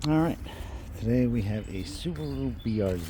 Alright, today we have a Subaru BRZ.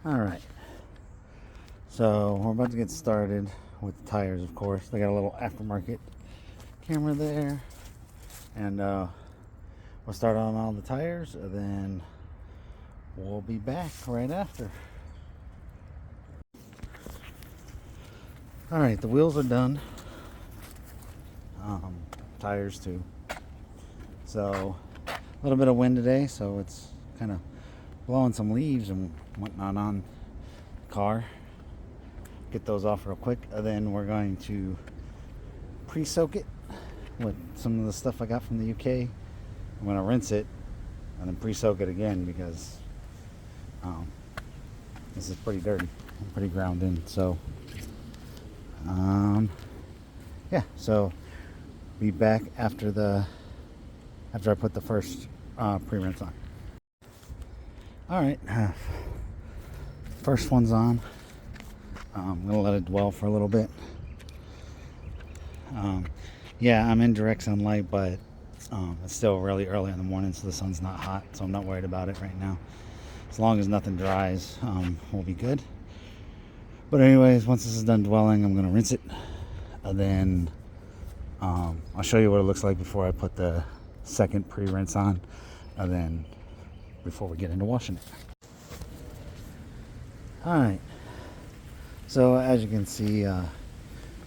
Alright, so we're about to get started with the tires, of course. They got a little aftermarket camera there, and we'll start on all the tires, and then we'll be back right after. Alright, the wheels are done. Tires too. So, a little bit of wind today, so it's kind of blowing some leaves and whatnot on the car. Get those off real quick, and then we're going to pre-soak it with some of the stuff I got from the UK. I'm going to rinse it and then pre-soak it again because this is pretty dirty and pretty ground in. So yeah, so be back after I put the first pre-rinse on. Alright, first one's on. I'm going to let it dwell for a little bit. Yeah, I'm in direct sunlight, but it's still really early in the morning, so the sun's not hot, so I'm not worried about it right now. As long as nothing dries, we'll be good. But anyways, once this is done dwelling, I'm going to rinse it, and then I'll show you what it looks like before I put the second pre-rinse on, and then before we get into washing it. Alright, so as you can see,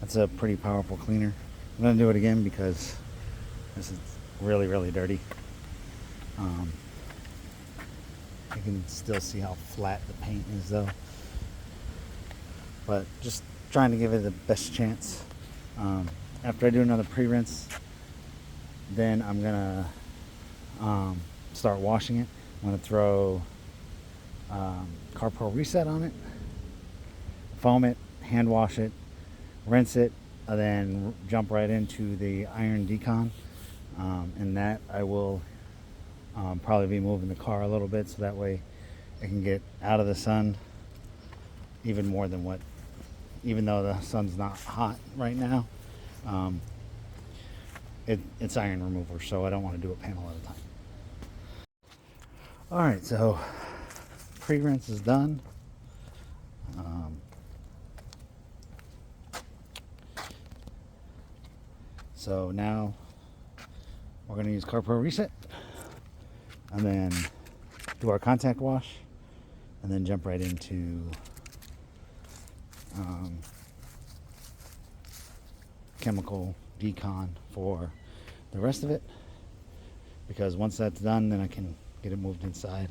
that's a pretty powerful cleaner. I'm going to do it again because this is really, really dirty. You can still see how flat the paint is though. But just trying to give it the best chance. After I do another pre-rinse, then I'm going to start washing it. I'm going to throw Carpro Reset on it, foam it, hand wash it, rinse it, and then jump right into the iron decon. And that I will probably be moving the car a little bit so that way it can get out of the sun even more than what, even though the sun's not hot right now, it's iron remover, so I don't want to do a panel at a time. Alright, so pre-rinse is done. So now we're going to use Carpro Reset and then do our contact wash and then jump right into chemical decon for the rest of it, because once that's done, then I can get it moved inside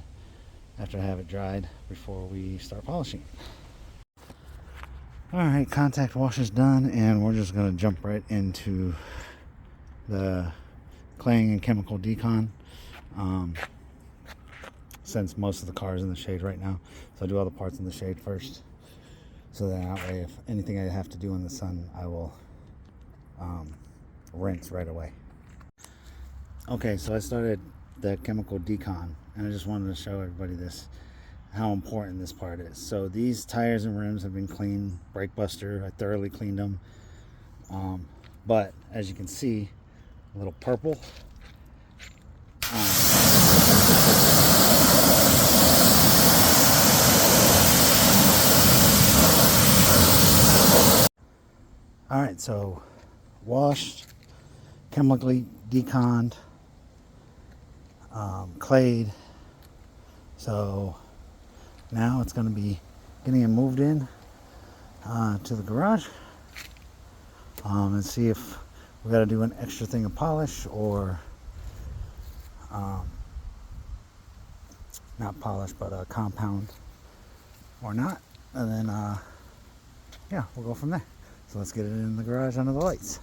after I have it dried before we start polishing it. Alright, contact wash is done, and we're just going to jump right into the claying and chemical decon, since most of the car is in the shade right now. So I'll do all the parts in the shade first, so that way if anything I have to do in the sun, I will rinse right away. Okay, so I started the chemical decon, and I just wanted to show everybody how important this part is. So these tires and rims have been cleaned, brake buster, I thoroughly cleaned them, but as you can see, a little purple. Alright, so washed, chemically deconned, clayed. So now it's going to be getting it moved in to the garage, and see if we got to do an extra thing of polish or not polish, but a compound or not, and then yeah, we'll go from there. So let's get it in the garage under the lights.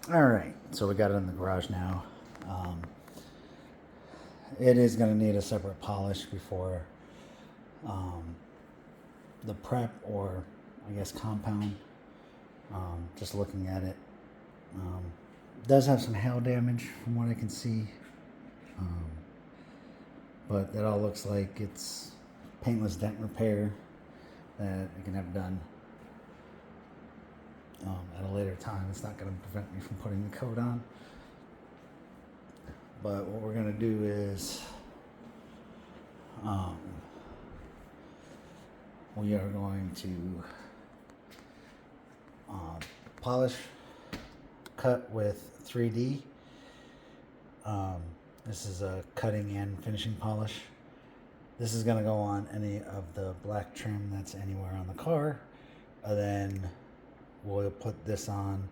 Alright, so we got it in the garage now. it is going to need a separate polish before the prep, or I guess compound. Just looking at it, does have some hail damage from what I can see, but that all looks like it's paintless dent repair that I can have done at a later time. It's not going to prevent me from putting the coat on. But what we're going to do is we are going to polish, cut with 3D. This is a cutting and finishing polish. This is going to go on any of the black trim that's anywhere on the car. And then we'll put this on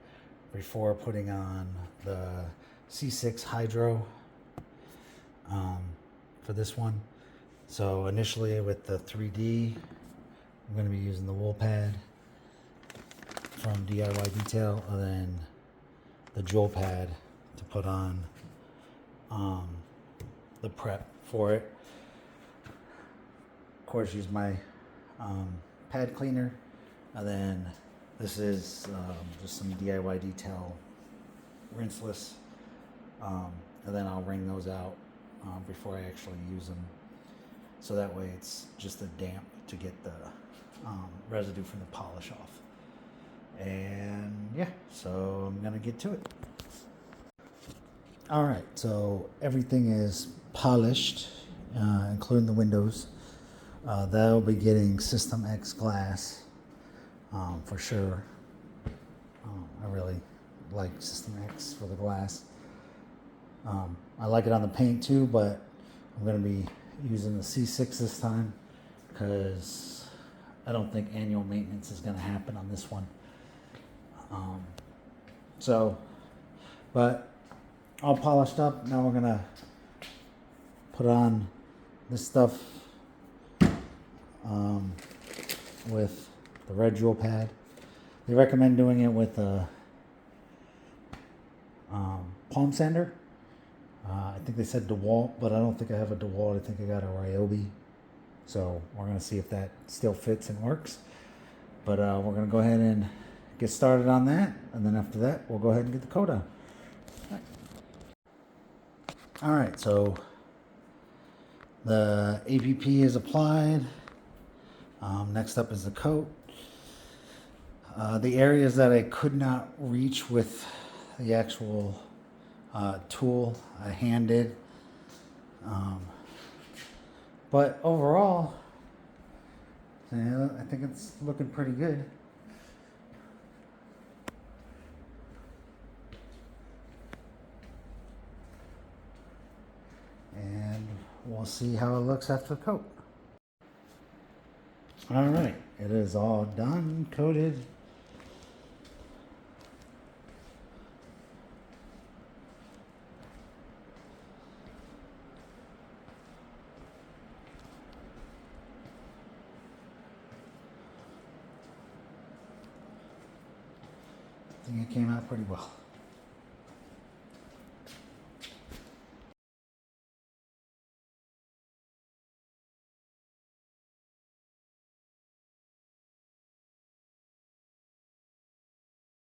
before putting on the C6 Hydro for this one. So initially with the 3D, I'm going to be using the wool pad from DIY Detail, and then the jewel pad to put on the prep for it. Of course, use my pad cleaner, and then this is just some DIY Detail rinseless, and then I'll wring those out before I actually use them, so that way it's just a damp to get the residue from the polish off. And yeah, so I'm gonna get to it. All right, so everything is polished, including the windows. They'll be getting System X glass for sure. I really like System X for the glass. I like it on the paint too, but I'm going to be using the C6 this time because I don't think annual maintenance is going to happen on this one. But all polished up. Now we're going to put on this stuff with the red jewel pad. They recommend doing it with a palm sander. I think they said DeWalt, but I don't think I have a DeWalt. I think I got a Ryobi. So we're going to see if that still fits and works. But we're going to go ahead and get started on that. And then after that, we'll go ahead and get the coat on. All right, so the APP is applied. Next up is the coat. The areas that I could not reach with the actual tool, I hand did. But overall, I think it's looking pretty good. And we'll see how it looks after the coat. All right, it is all done, coated. I think it came out pretty well.